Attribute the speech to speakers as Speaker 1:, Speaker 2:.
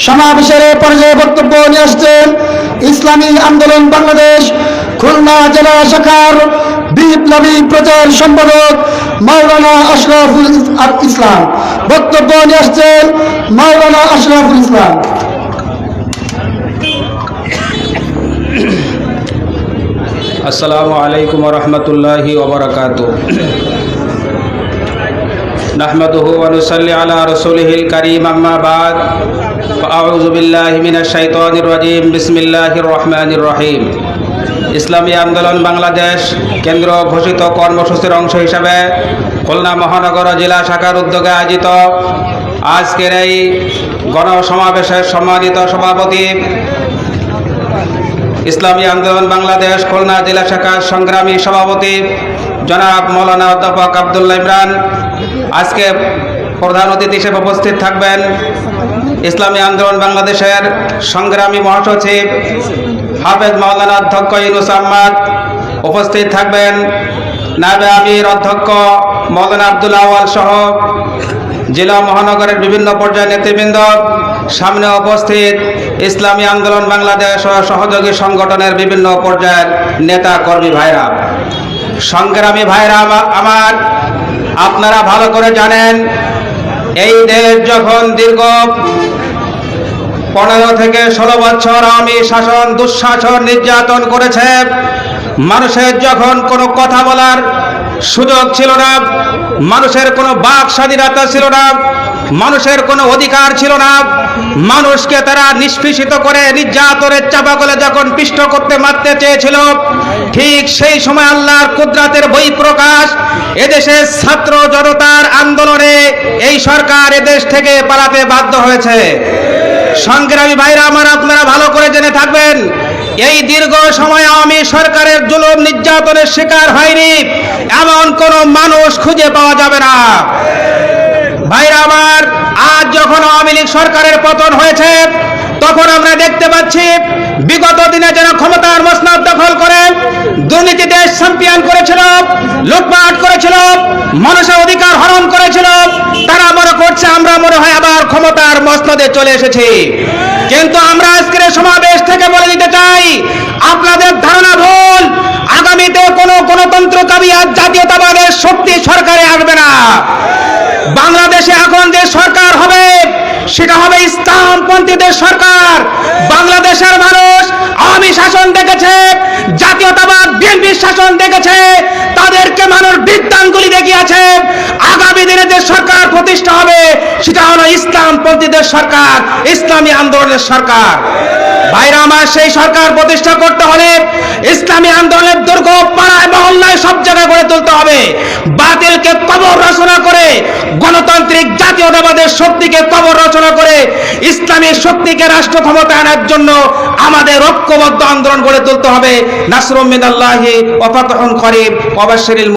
Speaker 1: সমাবেশের পর্যায়ে বক্তব্য নিয়ে আসছেন ইসলামী আন্দোলন বাংলাদেশ খুলনা জেলা শাখার বিপ্লবী প্রচার সম্পাদক মাওলানা আশরাফুল ইসলাম। বক্তব্য নিয়ে আসছেন মাওলানা আশরাফুল ইসলাম।
Speaker 2: আসসালামু আলাইকুম ওয়া রাহমাতুল্লাহি ওয়া বারাকাতুহু। নাহমাদুহু ওয়া নুসাল্লি আলা রাসূলিহিল কারীম, আম্মা বাদ। আউযু বিল্লাহি মিনাশ শাইতানির রাজীম। বিসমিল্লাহির রহমানির রহিম। ইসলামী আন্দোলন বাংলাদেশ কেন্দ্র ঘোষিত কর্মসূচির অংশ হিসাবে খুলনা মহানগর জেলা শাখার উদ্যোগে আয়োজিত আজকের এই গণসমাবেশের সম্মানিত সভাপতি, ইসলামী আন্দোলন বাংলাদেশ খুলনা জেলা শাখার সংগ্রামী সভাপতি জনাব মৌলানা অধ্যাপক আব্দুল্লাহ ইমরান, আজকে প্রধান অতিথি হিসেবে উপস্থিত থাকবেন ইসলামী আন্দোলন বাংলাদেশের সংগ্রামী মহাসচিব হাফেজ মাওলানা অধ্যক্ষ ইউনুস আহমদ, উপস্থিত থাকবেন নায়েবে আমির অধ্যক্ষ মাওলানা আব্দুল আওয়াল সহ জেলা মহানগরের বিভিন্ন পর্যায়ের নেতৃবৃন্দ, সামনে উপস্থিত ইসলামী আন্দোলন বাংলাদেশ ও সহযোগী সংগঠনের বিভিন্ন পর্যায়ের নেতা কর্মী ভাইরা, সংগ্রামী ভাইরা আমার, আপনারা ভালো করে জানেন এই দেশ যখন দীর্ঘ 15 থেকে 16 বছর আওয়ামী শাসন দুঃশাসন নির্যাতন করেছে, মানুষের যখন কোনো কথা বলার সুযোগ ছিল না, মানুষের কোনো বাক স্বাধীনতা ছিল না, মানুষের কোনো অধিকার ছিল না, মানুষকে তারা নিষ্পেষিত করে নির্যাতনের চাপাকলে যখন পিষ্ট করতে মারতে চেয়েছিল, ঠিক সেই সময় আল্লাহর কুদরতের বহিঃপ্রকাশ এদেশের ছাত্র জনতার আন্দোলনে এই সরকার এদেশ থেকে পালাতে বাধ্য হয়েছে। সংগ্রামী ভাইরা আমার, আপনারা ভালো করে জেনে থাকবেন এই দীর্ঘ সময় আওয়ামী সরকারের জুলুম নির্যাতনের শিকার হয়নি এমন কোন মানুষ খুঁজে পাওয়া যাবে না। ভাইরা আমার, আজ যখন আওয়ামী লীগ সরকারের পতন হয়েছে তখন আমরা দেখতে পাচ্ছি বিগত দিনে যারা ক্ষমতার মসনদ দখল করে দুর্নীতি দেশ চ্যাম্পিয়ন করেছিল, লুটপাট করেছিল, মানুষের অধিকার হরণ করেছিল, তারা মনে করছে আমরা মনে হয় আবার ক্ষমতার মসনদে চলে এসেছি। কিন্তু আমরা আজকের সমাবেশ থেকে বলে দিতে চাই, আপনাদের ধারণা ভুল। আগামীতে কোনো গণতন্ত্রকামী আর জাতীয়তাবাদের শক্তি সরকারে আসবে না। বাংলাদেশে এখন যে সরকার হবে সেটা হবে ইসলামপন্থীদের সরকার। বাংলাদেশের মানুষ আওয়ামী শাসন দেখেছে, জাতীয়তাবাদ বিএনপির শাসন দেখেছে, তাদেরকে মানুষ বৃত্তাঙ্গুলি দেখিয়েছে। আগামী দিনে যে সরকার প্রতিষ্ঠা হবে সেটা হলো ইসলামপন্থীদের সরকার, ইসলামী আন্দোলনের সরকার। ভাইরা আমার, সেই সরকার প্রতিষ্ঠা করতে হলে ইসলামী আন্দোলনের দুর্গ পাড়ায় মহল্লায় সব জায়গায় গড়ে তুলতে হবে। বাতিলকে কবর রচনা করে গণতান্ত্রিক জাতীয়তাবাদের শক্তিকে কবর রচনা করে ইসলামী শক্তিকে রাষ্ট্র ক্ষমতা আনার জন্য আমাদের ঐক্যবদ্ধ আন্দোলন গড়ে তুলতে হবে। নাসরুম মিনাল্লাহি ওয়া ফাতহুন করিব ওয়া বাশশিরিল